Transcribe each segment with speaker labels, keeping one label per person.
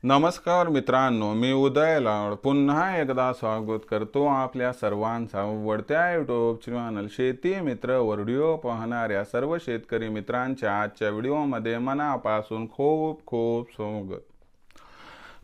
Speaker 1: नमस्कार मित्रांनो, मी उदय लाड पुन्हा एकदा स्वागत करतो आपल्या सर्वांचा आवडत्या यूट्यूब चॅनल शेती मित्र व्हिडिओ पाहणाऱ्या सर्व शेतकरी मित्रांच्या आजच्या व्हिडिओमध्ये मनापासून खूप खूप स्वागत।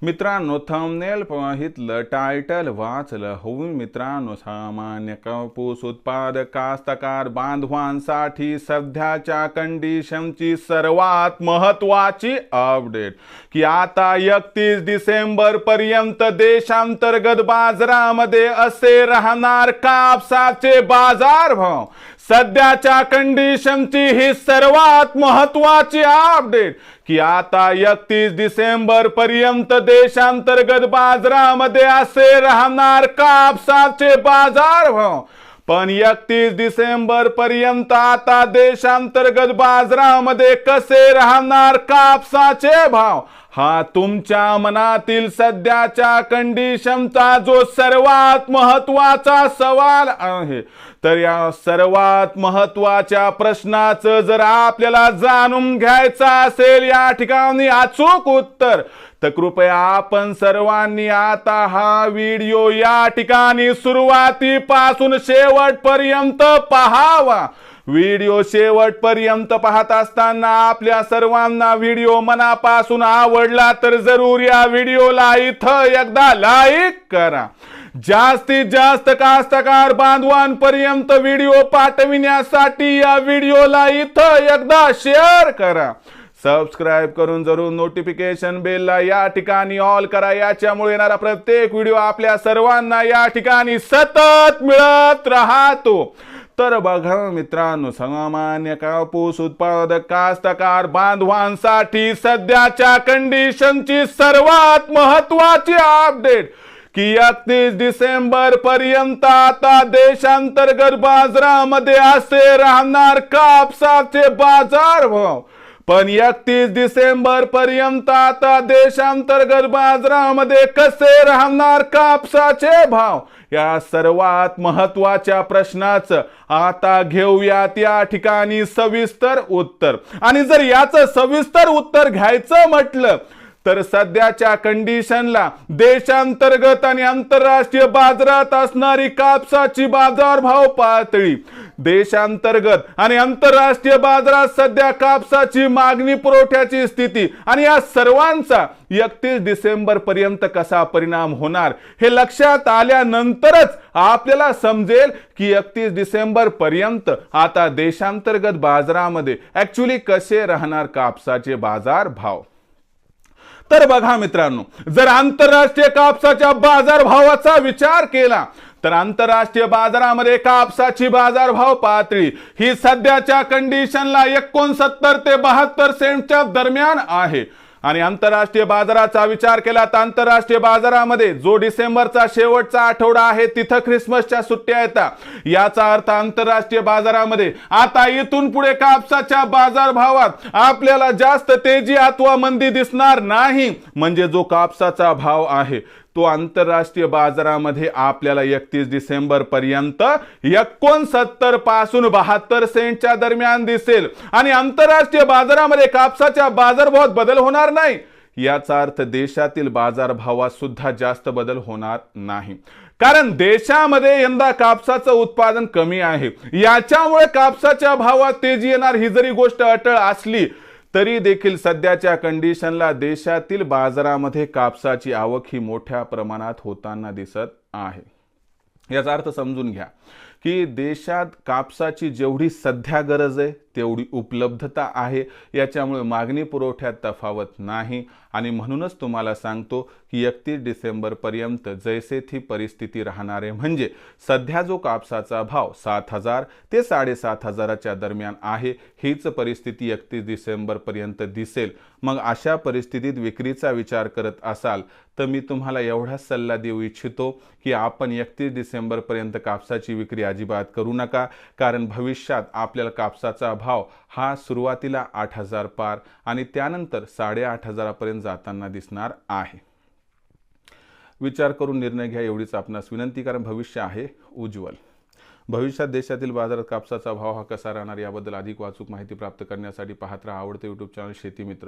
Speaker 1: मित्रांनो, थंबनेल पाहितलं, टायटल वाचलं होऊन मित्रांनो, सामान्य कापूस उत्पादक कास्तकार बांधवांसाठी सध्याच्या कंडिशनची सर्वात महत्त्वाची अपडेट की आता 31 डिसेंबर पर्यंत देशांतर्गत बाजारामध्ये असे राहणार कापसाचे बाजारभाव। सध्याच्या कंडिशनची ही सर्वात महत्त्वाची अपडेट की आता 31 डिसेंबर पर्यंत देशांतर्गत बाजारामध्ये असे राहणार कापसाचे बाजारभाव। पण 31 डिसेंबर पर्यंत आता देशांतर्गत बाजारामध्ये कसे राहणार कापसाचे भाव, हा तुमच्या मनातील सध्याच्या कंडिशनचा जो सर्वात महत्त्वाचा सवाल आहे। तर या सर्वात महत्त्वाच्या प्रश्नाचं जर आपल्याला जाणून घ्यायचं असेल या ठिकाणी अचूक उत्तर, तर कृपया आपण सर्वांनी आता हा व्हिडिओ या ठिकाणी सुरुवातीपासून शेवटपर्यंत पाहावा। व्हिडिओ शेवटपर्यंत पाहत असताना आपल्या सर्वांना व्हिडिओ मनापासून आवडला तर जरूर या व्हिडिओला इथं एकदा लाईक करा। जास्तीत जास्त कास्तकार बांधवांपर्यंत व्हिडिओ पाठविण्यासाठी या व्हिडिओला इथं एकदा शेअर करा। सबस्क्राइब करून जरूर नोटिफिकेशन बेलला या ठिकाणी ऑल करा, याच्यामुळे येणारा प्रत्येक व्हिडिओ आपल्या सर्वांना या ठिकाणी सतत मिळत राहतो। तर बघा मित्रांनो, सामान्य कापूस उत्पादक कास्तकार बांधवांसाठी सध्याच्या कंडिशनची सर्वात महत्त्वाची अपडेट की 31 डिसेंबर पर्यंत आता देशांतर्गत बाजारामध्ये असे राहणार कापसाचे बाजारभाव। पण 31 डिसेंबर पर्यंत आता देशांतर्गत बाजारामध्ये कसे राहणार कापसाचे भाव, या सर्वात महत्त्वाच्या प्रश्नाचं आता घेऊयात या ठिकाणी सविस्तर उत्तर। आणि जर याचं सविस्तर उत्तर घ्यायचं म्हटलं तर सध्याच्या कंडिशनला देशांतर्गत आणि आंतरराष्ट्रीय बाजारात असणारी कापसाची बाजारभाव पातळी, देशांतर्गत आणि आंतरराष्ट्रीय बाजारात सध्या कापसाची मागणी पुरवठ्याची स्थिती आणि या सर्वांचा 31 डिसेंबर पर्यंत कसा परिणाम होणार हे लक्षात आल्यानंतरच आपल्याला समजेल की 31 डिसेंबर पर्यंत आता देशांतर्गत बाजारामध्ये ऍक्च्युअली कसे राहणार कापसाचे बाजार भाव। तर बघा मित्रांनो, जर आंतरराष्ट्रीय कापसाच्या बाजारभावाचा विचार केला तर आंतरराष्ट्रीय बाजारामध्ये कापसाची बाजारभाव पातळी ही सध्याच्या कंडिशनला 69 ते 72 सेंटच्या दरम्यान आहे। आणि आंतरराष्ट्रीय बाजाराचा विचार केला तर आंतरराष्ट्रीय बाजारामध्ये जो डिसेंबरचा शेवटचा आठवडा आहे तिथं ख्रिसमसच्या सुट्ट्या येतात। याचा अर्थ आंतरराष्ट्रीय बाजारामध्ये आता इथून पुढे कापसाच्या बाजारभावात आपल्याला जास्त तेजी अथवा मंदी दिसणार नाही। म्हणजे जो कापसाचा भाव आहे तो आंतरराष्ट्रीय बाजारामध्ये आपल्याला 31 डिसेंबर पर्यंत 69 पासून 72 सेंटच्या दरम्यान दिसेल। आणि आंतरराष्ट्रीय बाजारामध्ये कापसाच्या बाजारभावात बदल होणार नाही, याचा अर्थ देशातील बाजारभावात सुद्धा जास्त बदल होणार नाही। कारण देशामध्ये यंदा कापसाचं उत्पादन कमी आहे, याच्यामुळे कापसाच्या भावात तेजी येणार ही जरी गोष्ट अटळ असली तरी देखील सध्याच्या कंडिशनला देशातील बाजारामध्ये कापसाची आवक ही मोठ्या प्रमाणात होताना दिसत आहे। याचा अर्थ समजून घ्या की देशात कापसाची जेवढी सध्या गरज आहे तेवढी उपलब्धता आहे, याच्यामुळे मागणी पुरवठ्यात तफावत नाही। आणि म्हणूनच तुम्हाला सांगतो की 31 डिसेंबर पर्यंत जैसे थी परिस्थिती राहणार आहे। म्हणजे सध्या जो कापसाचा भाव 7000 ते 7500च्या दरम्यान आहे, हीच परिस्थिती 31 डिसेंबर पर्यंत दिसेल। मग अशा परिस्थितीत विक्रीचा विचार करत असाल तर मी तुम्हाला एवढाच सल्ला देऊ इच्छितो की आपण 31 डिसेंबर पर्यंत कापसाची विक्री अजिबात करू नका। कारण भविष्यात आपल्याला कापसाचा भाव हा सुरुवातीला 8000 पार आणि त्यानंतर 8500 पर्यंत जाताना दिसणार आहे। विचार करून निर्णय घ्या एवढीच आपणास विनंती, कारण भविष्य आहे उज्ज्वल। भविष्यात देशातील बाजारात कापसाचा भाव हा कसा राहणार याबद्दल अधिक अचूक माहिती प्राप्त करण्यासाठी पाहत राहा आवडते यूट्यूब चॅनल शेती मित्र.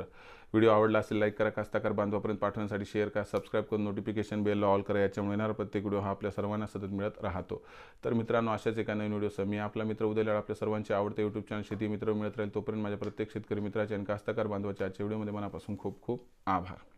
Speaker 1: व्हिडिओ आवडला असेल लाईक करा, कास्तकार बांधवापर्यंत पाठवण्यासाठी शेअर करा, सबस्क्राईब करून नोटिफिकेशन बेलला ऑल करा. याच्यामुळे येणारा प्रत्येक व्हिडिओ हा आपल्या सर्वांना सतत मिळत राहतो. तर मित्रांनो, अशाच एका नवीन व्हिडिओसह मी आपला मित्र उदय आपल्या सर्वांचे आवडते यूट्यूब चॅनल शेती मित्र मिळत राहील. तोपर्यंत माझ्या प्रत्येक शेतकरी मित्राचे आणि कास्तकार बांधवाच्या आजच्या व्हिडिओमध्ये मनापासून खूप खूप आभार.